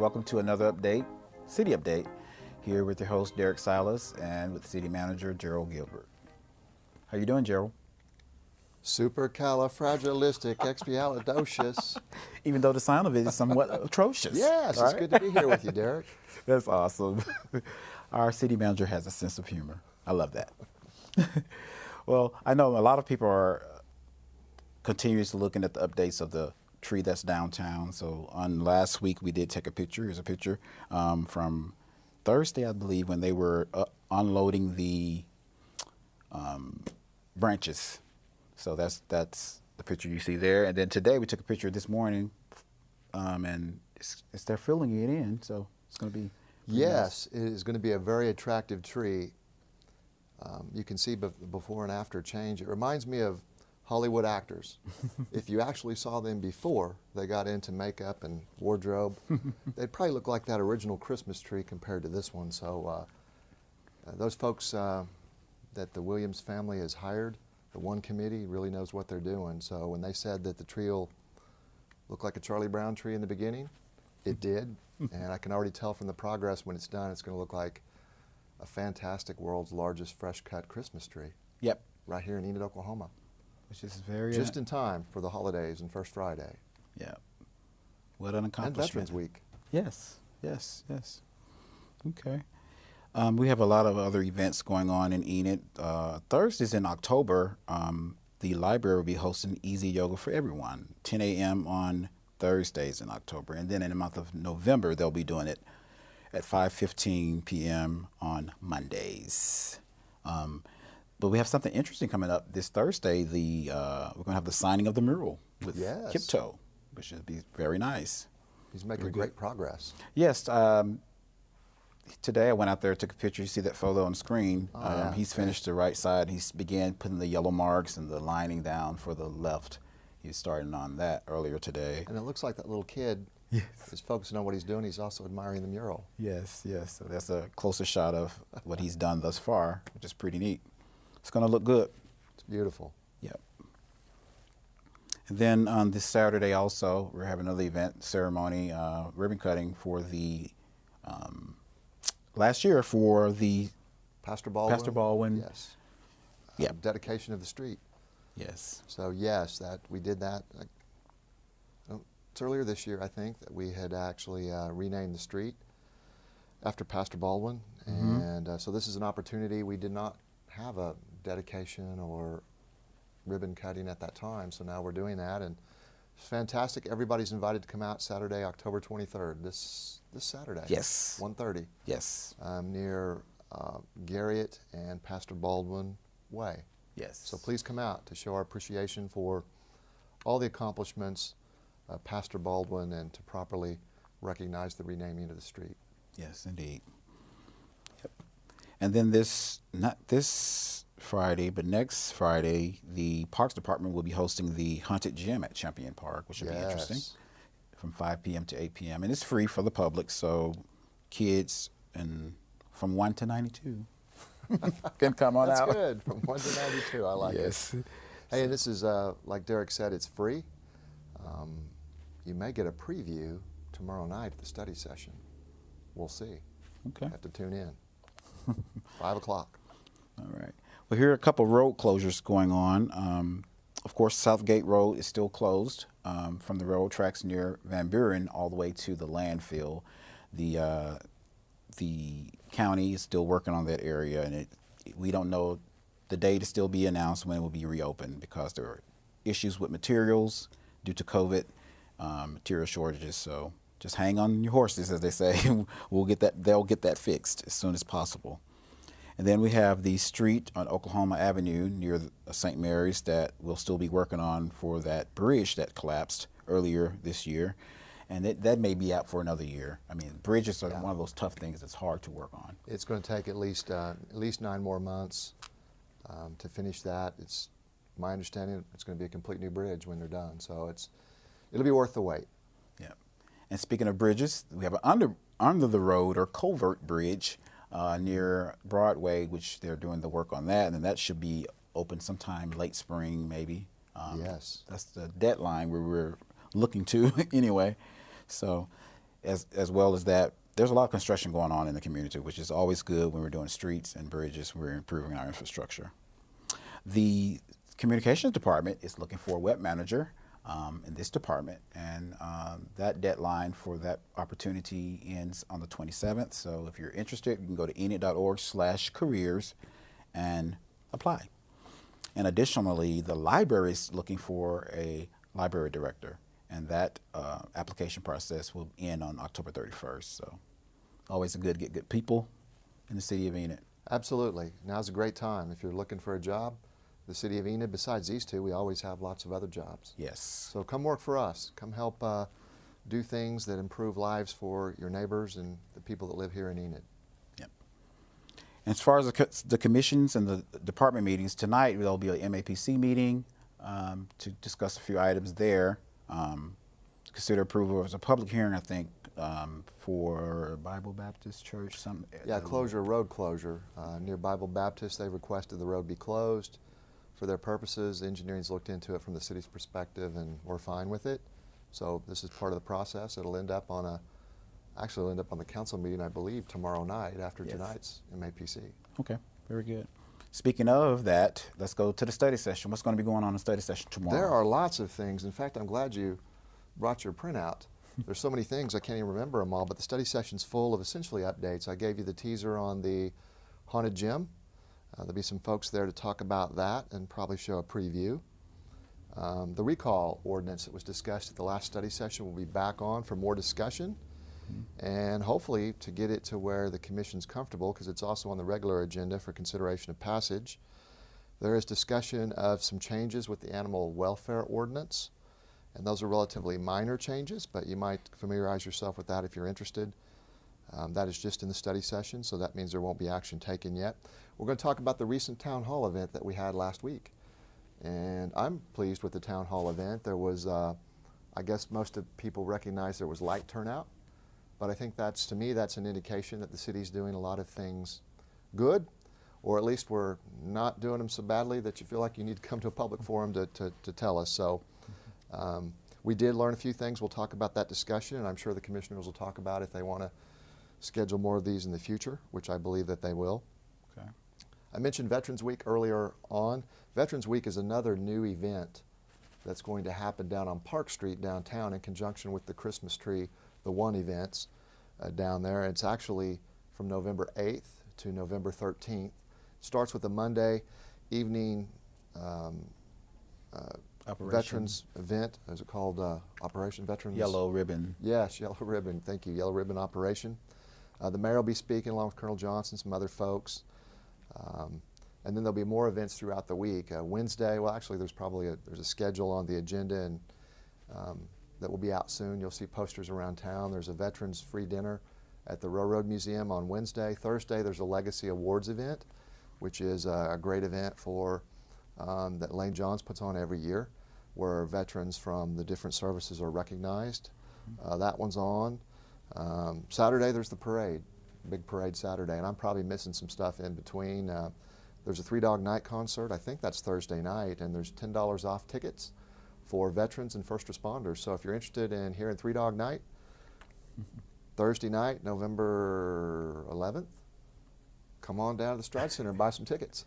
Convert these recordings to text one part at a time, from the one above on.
welcome to another update, City Update, here with your host, Derrick Silas, and with City Manager Jerald Gilbert. How you doing, Jerald? Supercalifragilisticexpialidocious. Even though the sound of it is somewhat atrocious. Yes, it's good to be here with you, Derrick. That's awesome. Our city manager has a sense of humor. I love that. Well, I know a lot of people are continuously looking at the updates of the tree that's downtown. So on last week, we did take a picture. Here's a picture from Thursday, I believe, when they were unloading the branches. So that's the picture you see there. And then today we took a picture this morning, and they're filling it in. So it's going to be yes, nice. It is going to be a very attractive tree. You can see before and after change. It reminds me of Hollywood actors. If you actually saw them before they got into makeup and wardrobe, they'd probably look like that original Christmas tree compared to this one. So those folks that the Williams family has hired, the one committee really knows what they're doing. So when they said that the tree will look like a Charlie Brown tree in the beginning, it did. And I can already tell from the progress when it's done, it's going to look like a fantastic world's largest fresh cut Christmas tree. Yep. Right here in Enid, Oklahoma. Which is very just in time for the holidays and First Friday. Yeah. What an accomplishment. And Veterans Week. Yes, yes, yes. Okay. We have a lot of other events going on in Enid. Thursdays in October, the library will be hosting Easy Yoga for Everyone, 10 a.m. on Thursdays in October. And then in the month of November, they'll be doing it at 5:15 p.m. on Mondays. But we have something interesting coming up this Thursday. We're going to have the signing of the mural with Kipto, which should be very nice. He's making great progress. Yes. Today I went out there, took a picture. You see that photo on the screen. He's finished the right side. He's began putting the yellow marks and the lining down for the left. He's starting on that earlier today. And it looks like that little kid is focusing on what he's doing. He's also admiring the mural. Yes, yes. So that's a closer shot of what he's done thus far, which is pretty neat. It's going to look good. It's beautiful. Yep. And then on this Saturday also, we're having another event, ceremony, ribbon cutting for the, last year for the Pastor Baldwin. Yes. Dedication of the street. Yes. So yes, we did that. It's earlier this year, I think, that we had actually renamed the street after Pastor Baldwin. Mm-hmm. And so this is an opportunity. We did not have a dedication or ribbon cutting at that time, so now we're doing that, and it's fantastic. Everybody's invited to come out Saturday, October 23rd, this Saturday. Yes. 1:30. Yes. Near Garriott and Pastor Baldwin Way. Yes. So please come out to show our appreciation for all the accomplishments of Pastor Baldwin and to properly recognize the renaming of the street. Yes, indeed. Yep. And then not this Friday, but next Friday, the Parks Department will be hosting the Haunted Gym at Champion Park, which will be interesting, from 5 p.m. to 8 p.m. And it's free for the public, so kids and from 1 to 92 can come on That's out. That's good, from 1 to 92, I like it. Hey, and this is, like Derrick said, it's free. You may get a preview tomorrow night at the study session. We'll see. Okay. Have to tune in. 5 o'clock. All right. Well, here are a couple of road closures going on. Of course, Southgate Road is still closed from the railroad tracks near Van Buren all the way to the landfill. The county is still working on that area, and we don't know the date to still be announced when it will be reopened because there are issues with materials due to COVID, material shortages. So just hang on your horses, as they say. They'll get that fixed as soon as possible. And then we have the street on Oklahoma Avenue near St. Mary's that we'll still be working on for that bridge that collapsed earlier this year. And that may be out for another year. I mean, bridges are one of those tough things that's hard to work on. It's going to take at least 9 more months to finish that. It's my understanding it's going to be a complete new bridge when they're done. So it'll be worth the wait. Yeah. And speaking of bridges, we have an under the road or culvert bridge near Broadway, which they're doing the work on that, and that should be open sometime late spring, maybe. Yes. That's the deadline we're looking to anyway. So, as well as that, there's a lot of construction going on in the community, which is always good when we're doing streets and bridges. We're improving our infrastructure. The communications department is looking for a web manager in this department, and that deadline for that opportunity ends on the 27th. So if you're interested, you can go to enid.org/careers and apply. And additionally, the library is looking for a library director, and that application process will end on October 31st. So always get good people in the city of Enid. Absolutely. Now's a great time. If you're looking for a job, the city of Enid, besides these two, we always have lots of other jobs. Yes. So come work for us. Come help do things that improve lives for your neighbors and the people that live here in Enid. Yep. And as far as the commissions and the department meetings, tonight there'll be an MAPC meeting to discuss a few items there. Consider approval as a public hearing, I think, for Bible Baptist Church. Road closure. Near Bible Baptist, they requested the road be closed for their purposes. Engineering's looked into it from the city's perspective, and we're fine with it. So this is part of the process. It'll end up on the council meeting, I believe, tomorrow night after tonight's MAPC. Okay, very good. Speaking of that, let's go to the study session. What's going to be going on in the study session tomorrow? There are lots of things. In fact, I'm glad you brought your printout. There's so many things, I can't even remember them all, but the study session's full of essentially updates. I gave you the teaser on the haunted gym. There'll be some folks there to talk about that and probably show a preview. The recall ordinance that was discussed at the last study session will be back on for more discussion, and hopefully to get it to where the commission's comfortable, because it's also on the regular agenda for consideration of passage. There is discussion of some changes with the animal welfare ordinance, and those are relatively minor changes, but you might familiarize yourself with that if you're interested. That is just in the study session, so that means there won't be action taken yet. We're going to talk about the recent town hall event that we had last week. And I'm pleased with the town hall event. There was, I guess most of people recognize there was light turnout, but I think to me, that's an indication that the city's doing a lot of things good, or at least we're not doing them so badly that you feel like you need to come to a public forum to tell us. So we did learn a few things. We'll talk about that discussion, and I'm sure the commissioners will talk about if they want to schedule more of these in the future, which I believe that they will. Okay. I mentioned Veterans Week earlier on. Veterans Week is another new event that's going to happen down on Park Street downtown in conjunction with the Christmas tree, the One events down there. It's actually from November 8th to November 13th. Starts with a Monday evening Veterans event. Is it called Operation Veterans? Yellow Ribbon. Yes, Yellow Ribbon. Thank you. Yellow Ribbon Operation. The mayor will be speaking along with Colonel Johnson, some other folks. And then there'll be more events throughout the week. Wednesday, well, actually, there's a schedule on the agenda, and that will be out soon. You'll see posters around town. There's a veterans free dinner at the Railroad Museum on Wednesday. Thursday, there's a Legacy Awards event, which is a great event that Lane Johns puts on every year, where veterans from the different services are recognized. That one's on. Saturday, there's the parade, big parade Saturday, and I'm probably missing some stuff in between. There's a Three Dog Night concert. I think that's Thursday night, and there's $10 off tickets for veterans and first responders. So if you're interested in hearing Three Dog Night, Thursday night, November 11th, come on down to the Stride Center and buy some tickets.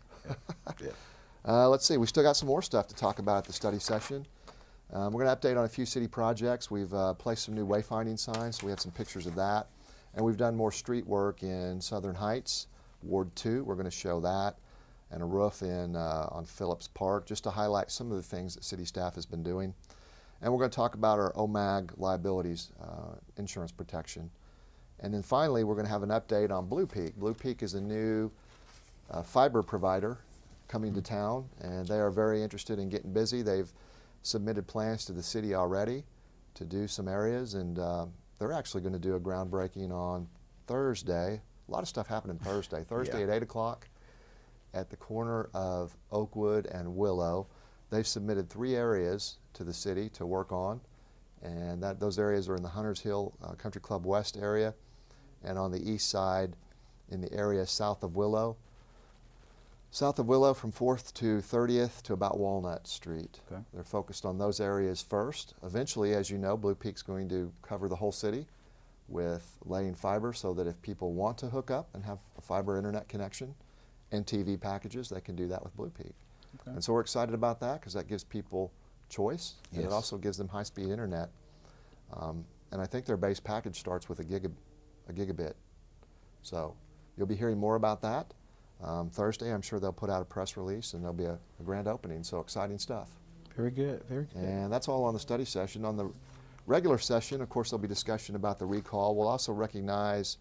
Let's see, we still got some more stuff to talk about at the study session. We're going to update on a few city projects. We've placed some new wayfinding signs, so we have some pictures of that. And we've done more street work in Southern Heights, Ward 2. We're going to show that, and a roof on Phillips Park, just to highlight some of the things that city staff has been doing. And we're going to talk about our OMAG liabilities, insurance protection. And then finally, we're going to have an update on Blue Peak. Blue Peak is a new fiber provider coming to town, and they are very interested in getting busy. They've submitted plans to the city already to do some areas, and they're actually going to do a groundbreaking on Thursday. A lot of stuff happening Thursday. Thursday at 8 o'clock at the corner of Oakwood and Willow. They've submitted 3 areas to the city to work on, and those areas are in the Hunters Hill Country Club West area, and on the east side in the area south of Willow. South of Willow from 4th to 30th to about Walnut Street. Okay. They're focused on those areas first. Eventually, as you know, Blue Peak's going to cover the whole city with laying fiber so that if people want to hook up and have a fiber internet connection and TV packages, they can do that with Blue Peak. Okay. And so we're excited about that because that gives people choice, and Yes. it also gives them high-speed internet. And I think their base package starts with a gigabit. So you'll be hearing more about that. Thursday, I'm sure they'll put out a press release and there'll be a grand opening, so exciting stuff. Very good, very good. And that's all on the study session. On the regular session, of course, there'll be discussion about the recall. We'll also recognize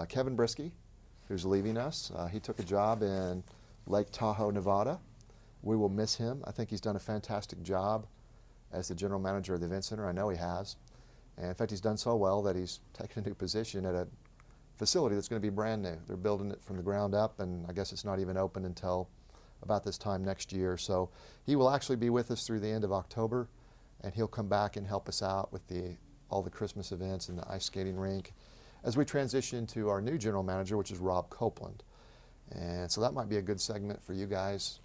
Kevin Brisky, who's leaving us. He took a job in Lake Tahoe, Nevada. We will miss him. I think he's done a fantastic job as the general manager of the event center. I know he has. And in fact, he's done so well that he's taken a new position at a facility that's going to be brand new. They're building it from the ground up, and I guess it's not even open until about this time next year. So he will actually be with us through the end of October, and he'll come back and help us out with all the Christmas events and the ice skating rink as we transition to our new general manager, which is Rob Copeland. And so that might be a good segment for you guys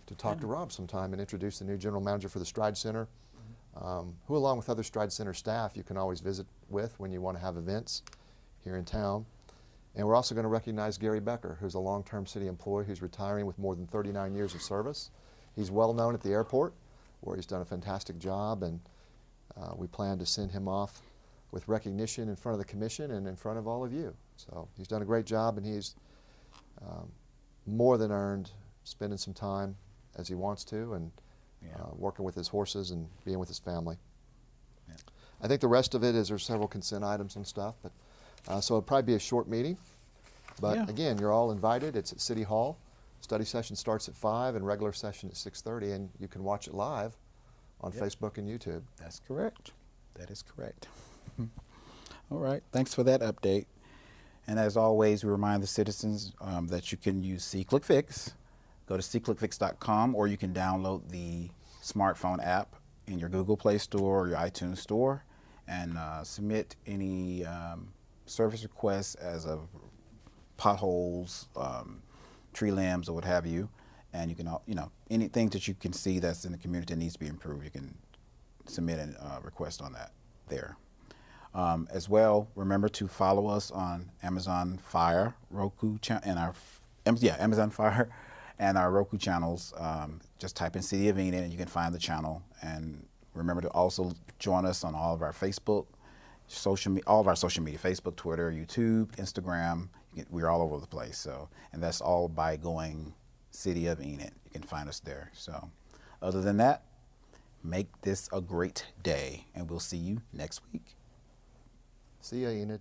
to talk to Rob sometime and introduce the new general manager for the Stride Center, who along with other Stride Center staff you can always visit with when you want to have events here in town. And we're also going to recognize Gary Becker, who's a long-term city employee who's retiring with more than 39 years of service. He's well known at the airport, where he's done a fantastic job, and we plan to send him off with recognition in front of the commission and in front of all of you. So he's done a great job, and he's more than earned spending some time as he wants to, and working with his horses and being with his family. Yeah. I think the rest of it is there's several consent items and stuff, but so it'll probably be a short meeting. But Yeah. again, you're all invited. It's at City Hall. Study session starts at 5 and regular session at 6:30, and you can watch it live on Facebook and YouTube. That's correct. That is correct. All right. Thanks for that update. And as always, we remind the citizens that you can use SeeClickFix. Go to SeeClickFix.com, or you can download the smartphone app in your Google Play Store or your iTunes Store and submit any service requests as of potholes, tree limbs, or what have you. And you can, anything that you can see that's in the community that needs to be improved, you can submit a request on that there. As well, remember to follow us on Amazon Fire, Roku, and Amazon Fire, and our Roku channels. Just type in City of Enid, and you can find the channel. And remember to also join us on all of our Facebook, all of our social media: Facebook, Twitter, YouTube, Instagram. We're all over the place. So, and that's all by going City of Enid. You can find us there. So, other than that, make this a great day, and we'll see you next week. See ya, Enid.